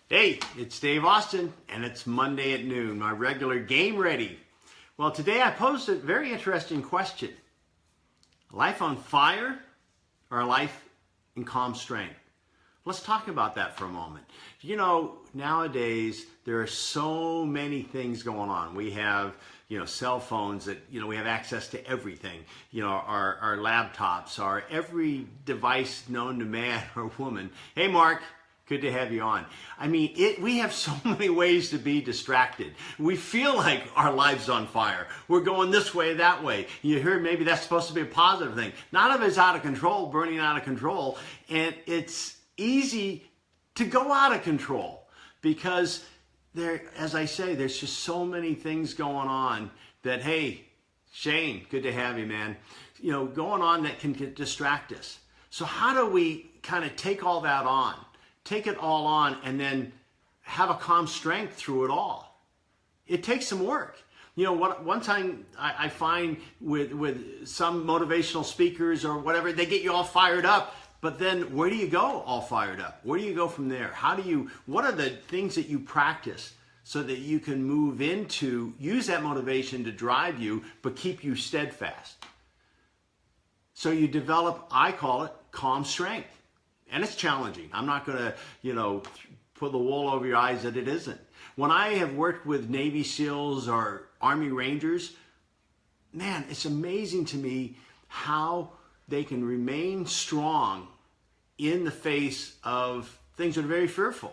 Hey, it's Dave Austin, and it's Monday at noon, my regular Game Ready. Well, today I posed a very interesting question. Life on fire or a life in calm strength? Let's talk about that for a moment. You know, nowadays there are so many things going on. We have, cell phones that, we have access to everything. Our laptops, our every device known to man or woman. Hey, Mark. Good to have you on. I mean, we have so many ways to be distracted. We feel like our life's on fire. We're going this way, that way. You hear maybe that's supposed to be a positive thing. None of it's out of control, burning out of control. And it's easy to go out of control because as I say, there's just so many things going on that, hey, Shane, good to have you, man. Going on that can distract us. So how do we kind of take all that on? Take it all on and then have a calm strength through it all. It takes some work. One time I find with some motivational speakers or whatever, they get you all fired up, but then where do you go all fired up? Where do you go from there? What are the things that you practice so that you can move into, use that motivation to drive you, but keep you steadfast? So you develop, I call it, calm strength. And it's challenging. I'm not going to, put the wool over your eyes that it isn't. When I have worked with Navy SEALs or Army Rangers, man, it's amazing to me how they can remain strong in the face of things that are very fearful.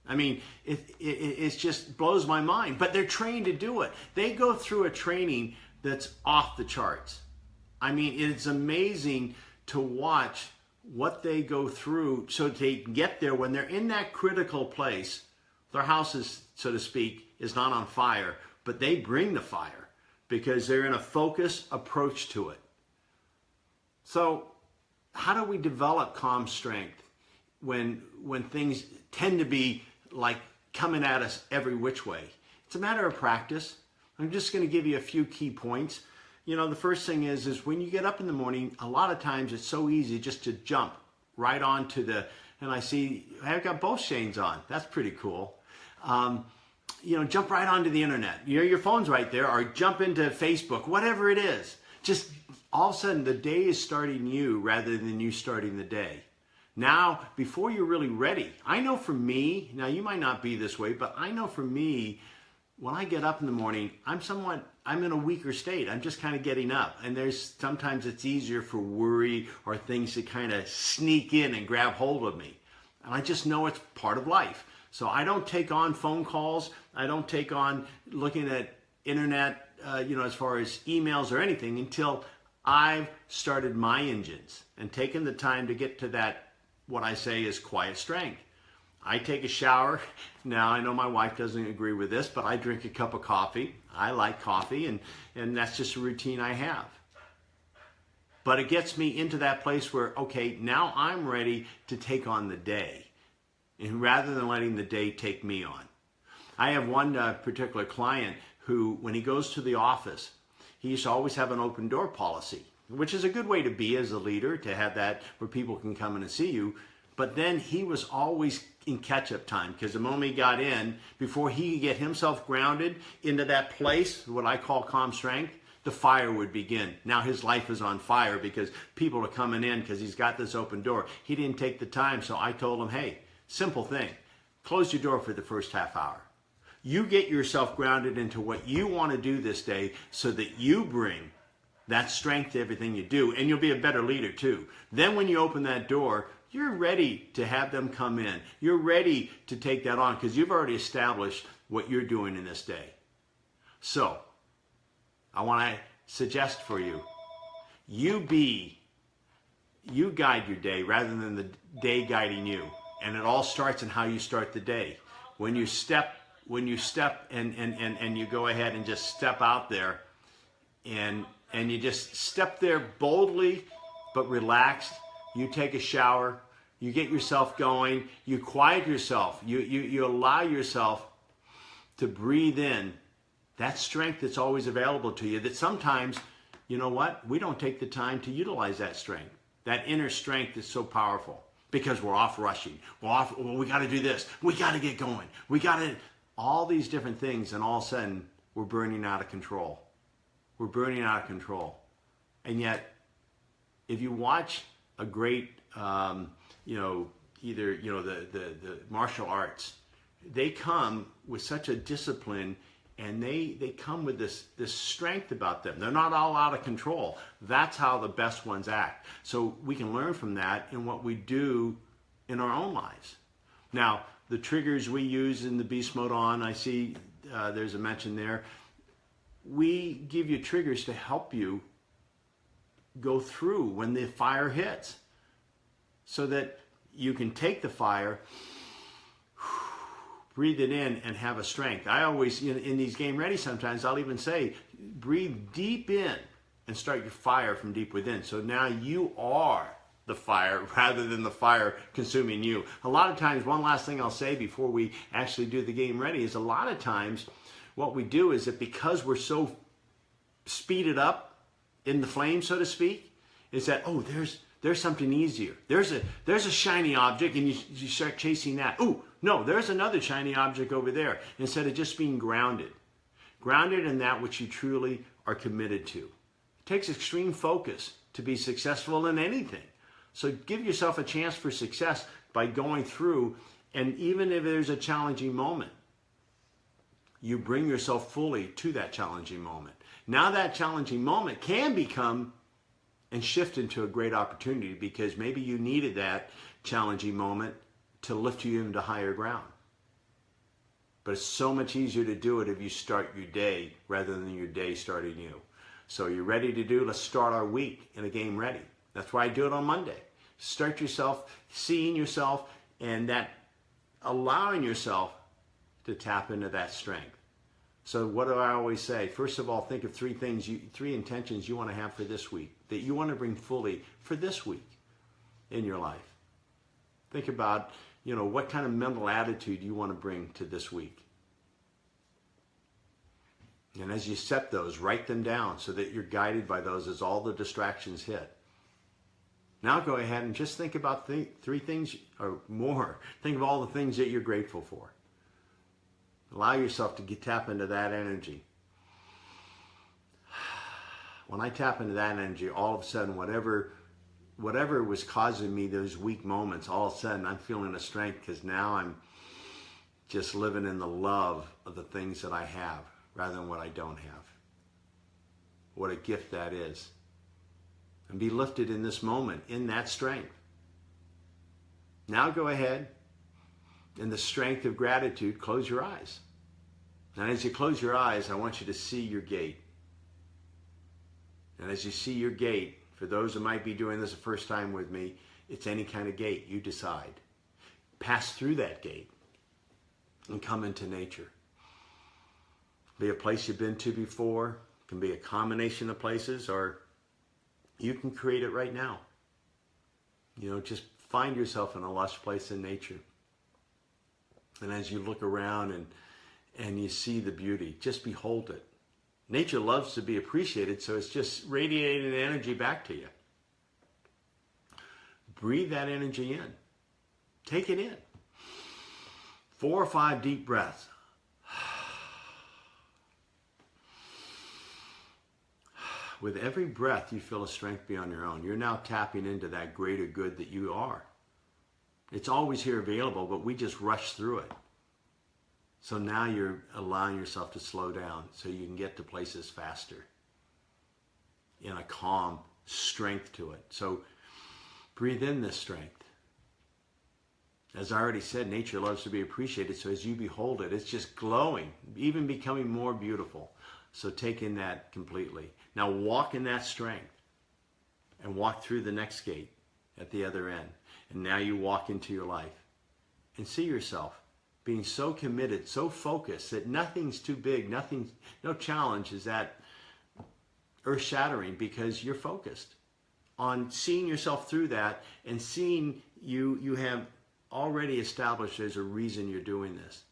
I mean, it just blows my mind. But they're trained to do it. They go through a training that's off the charts. I mean, it's amazing to watch what they go through so they get there when they're in that critical place. Their house is, so to speak, is not on fire, but they bring the fire because they're in a focused approach to it. So how do we develop calm strength when things tend to be like coming at us every which way? It's a matter of practice. I'm just going to give you a few key points. The first thing is when you get up in the morning, a lot of times it's so easy just to jump right onto and I see, I've got both Shanes on. That's pretty cool. Jump right onto the internet. Your phone's right there, or jump into Facebook, whatever it is. Just all of a sudden the day is starting you rather than you starting the day. Now, before you're really ready, I know for me, now you might not be this way, but I know for me, when I get up in the morning, I'm in a weaker state. I'm just kind of getting up. And sometimes it's easier for worry or things to kind of sneak in and grab hold of me. And I just know it's part of life. So I don't take on phone calls. I don't take on looking at internet, as far as emails or anything until I've started my engines and taken the time to get to that, what I say is quiet strength. I take a shower. Now, I know my wife doesn't agree with this, but I drink a cup of coffee. I like coffee, and that's just a routine I have. But it gets me into that place where, okay, now I'm ready to take on the day, and rather than letting the day take me on. I have one particular client who, when he goes to the office, he used to always have an open door policy, which is a good way to be as a leader, to have that where people can come in and see you. But then he was always in catch-up time because the moment he got in, before he could get himself grounded into that place, what I call calm strength, the fire would begin. Now his life is on fire because people are coming in because he's got this open door. He didn't take the time, so I told him, hey, simple thing, close your door for the first half hour. You get yourself grounded into what you want to do this day so that you bring that strength to everything you do, and you'll be a better leader too. Then when you open that door, you're ready to have them come in. You're ready to take that on because you've already established what you're doing in this day. So, I want to suggest for you, you guide your day rather than the day guiding you. And it all starts in how you start the day. When you step and you go ahead and just step out there and you just step there boldly but relaxed. You take a shower, you get yourself going, you quiet yourself, you allow yourself to breathe in that strength that's always available to you, that sometimes, you know what, we don't take the time to utilize that strength. That inner strength is so powerful. because we're off rushing. Well, we got to do this. We got to get going. We got to, all these different things, and all of a sudden, we're burning out of control. We're burning out of control. And yet, if you watch a great, either, the martial arts, they come with such a discipline, and they come with this strength about them. They're not all out of control. That's how the best ones act. So we can learn from that in what we do in our own lives. Now, the triggers we use in the Beast Mode On, I see there's a mention there. We give you triggers to help you go through when the fire hits, so that you can take the fire, breathe it in, and have a strength. I always, in these Game Ready, sometimes I'll even say, breathe deep in and start your fire from deep within. So now you are the fire rather than the fire consuming you. A lot of times, one last thing I'll say before we actually do the Game Ready is, a lot of times what we do is that because we're so speeded up in the flame, so to speak, is that, oh, there's something easier. There's a shiny object, and you start chasing that. Oh, no, there's another shiny object over there. Instead of just being grounded in that which you truly are committed to. It takes extreme focus to be successful in anything. So give yourself a chance for success by going through, and even if there's a challenging moment, you bring yourself fully to that challenging moment. Now that challenging moment can become and shift into a great opportunity, because maybe you needed that challenging moment to lift you into higher ground. But it's so much easier to do it if you start your day rather than your day starting you. So you're ready to do, let's start our week in a Game Ready. That's why I do it on Monday. Start yourself, seeing yourself, and that allowing yourself to tap into that strength. So what do I always say? First of all, think of three intentions you want to have for this week, that you want to bring fully for this week in your life. Think about, what kind of mental attitude you want to bring to this week. And as you set those, write them down so that you're guided by those as all the distractions hit. Now go ahead and just think about three things or more. Think of all the things that you're grateful for. Allow yourself to tap into that energy. When I tap into that energy, all of a sudden, whatever was causing me those weak moments, all of a sudden I'm feeling a strength, because now I'm just living in the love of the things that I have rather than what I don't have. What a gift that is. And be lifted in this moment, in that strength. Now go ahead, in the strength of gratitude, close your eyes. And as you close your eyes, I want you to see your gate. And as you see your gate, for those who might be doing this the first time with me, it's any kind of gate, you decide. Pass through that gate and come into nature. Be a place you've been to before, can be a combination of places, or you can create it right now. Just find yourself in a lush place in nature. And as you look around and you see the beauty, just behold it. Nature loves to be appreciated, so it's just radiating energy back to you. Breathe that energy in. Take it in. 4 or 5 deep breaths. With every breath, you feel a strength beyond your own. You're now tapping into that greater good that you are. It's always here available, but we just rush through it. So now you're allowing yourself to slow down so you can get to places faster in a calm strength to it. So breathe in this strength. As I already said, nature loves to be appreciated. So as you behold it, it's just glowing, even becoming more beautiful. So take in that completely. Now walk in that strength and walk through the next gate at the other end. And now you walk into your life and see yourself being so committed, so focused that nothing's too big, no challenge is that earth-shattering, because you're focused on seeing yourself through that and seeing you have already established there's a reason you're doing this.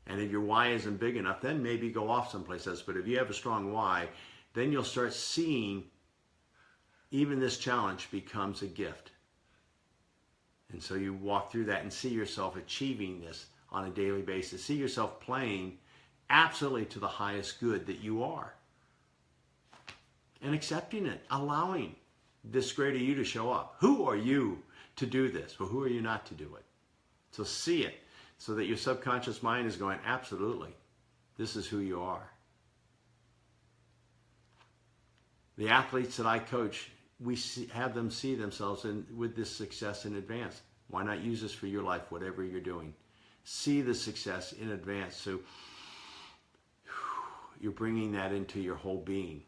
And if your why isn't big enough, then maybe go off someplace else. But if you have a strong why, then you'll start seeing even this challenge becomes a gift. And so you walk through that and see yourself achieving this on a daily basis. See yourself playing absolutely to the highest good that you are. And accepting it, allowing this greater you to show up. Who are you to do this? Well, who are you not to do it? So see it so that your subconscious mind is going, absolutely, this is who you are. The athletes that I coach, have them see themselves with this success in advance. Why not use this for your life, whatever you're doing? See the success in advance so you're bringing that into your whole being.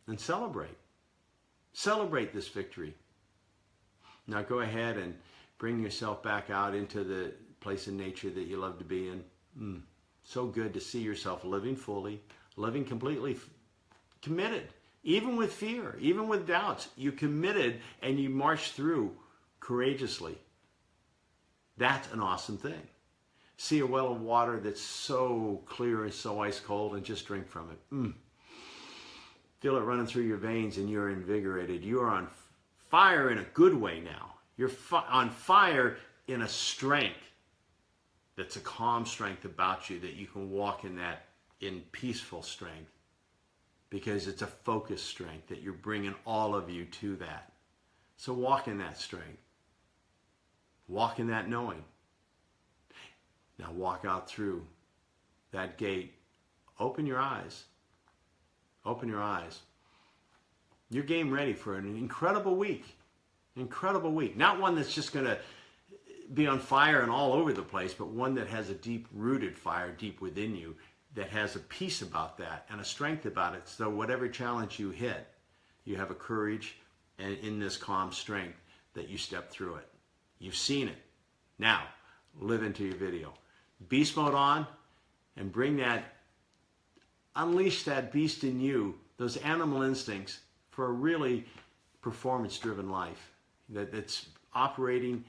And celebrate. Celebrate this victory. Now go ahead and bring yourself back out into the place in nature that you love to be in. So good to see yourself living fully, living completely committed. Even with fear, even with doubts, you committed and you march through courageously. That's an awesome thing. See a well of water that's so clear and so ice cold and just drink from it. Feel it running through your veins and you're invigorated. You are on fire in a good way now. You're on fire in a strength that's a calm strength about you that you can walk in that in peaceful strength because it's a focused strength that you're bringing all of you to that. So walk in that strength. Walk in that knowing. Now walk out through that gate. Open your eyes. Open your eyes. You're game ready for an incredible week. Incredible week. Not one that's just going to be on fire and all over the place, but one that has a deep-rooted fire deep within you that has a peace about that and a strength about it. So whatever challenge you hit, you have a courage and in this calm strength that you step through it. You've seen it. Now, live into your video. Beast mode on and bring that, unleash that beast in you, those animal instincts for a really performance-driven life that's operating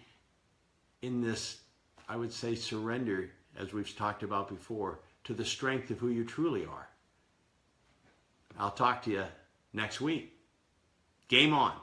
in this, I would say, surrender, as we've talked about before, to the strength of who you truly are. I'll talk to you next week. Game on.